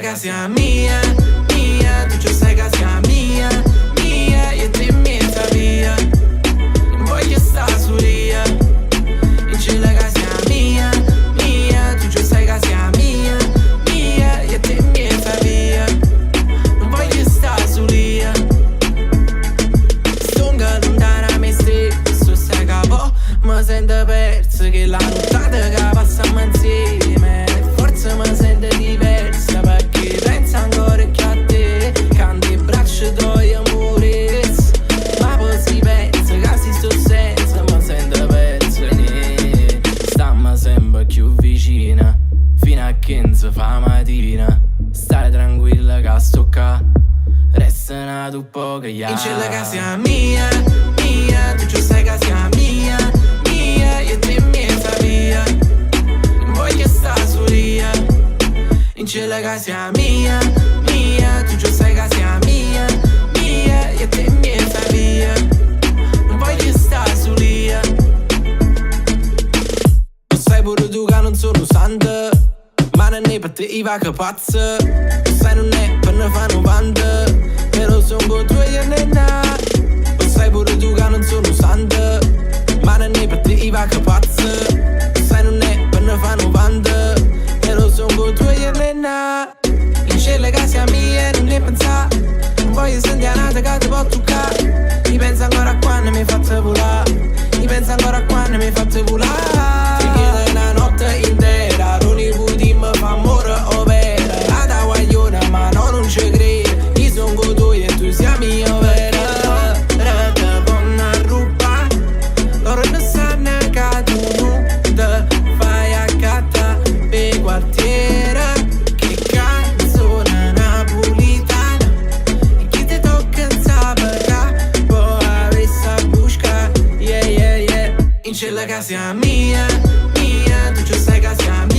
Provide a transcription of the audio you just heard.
che sia mia, mia. Tu ci sai che sia mia, mia. E te mezza via, non voglio stare sulla. In cielo che sia mia, mia. Tu ci sai che sia mia, mia. E te mezza via, non voglio stare sulla. Stonga lontana a me stesso, sai che poi mi sento perso, che la nottata che passiamo insieme forse mi sento diversa, perché penso ancora che a te, quando i braccia tuoi amores. Ma poi si pensa che si sto senza, mi sento perso, ne stammi sempre più vicina, fino a che non si fa mattina. Stai tranquilla che sto qua, resta nato un po' che ya. In cielo che sia mia, mia. Tu ci sai che sia mia, mia. E te mezza via, non voglio stare sulla. In cielo che sia mia, mia. Tu ci sai che sia mia, mia. E te mezza via, non voglio stare sulla. Lo sai pure tu che non sono santa, ma non è per te i va che pazza. Lo sai non è per ne fa 90, però sono con tu e ne na. Lo sai pure tu che non sono santa, ma non è per te i va che pazza. Lo sai non è per ne fa 90, però sono con tu e ne na. In cielo che sia mia non ne pensa, non voglio sentire nata che ti può toccare. Mi penso ancora a quando mi hai fatto volare, mi penso ancora a quando mi hai fatto volare. Ti chiedo una notte intera, l'unico di me fa amore o vera. La da guagliona ma no, non ci credo, io sono con tu e tu sei mio vera. Rete buona ruba, loro non sanno che tu non te fai a catta per quartiere. Che canzone napolitana, e chi ti tocca in sabato, poi avessi a busca, yeah yeah yeah. In cielo che sia mia, mia. Tu ci sai che sia mia,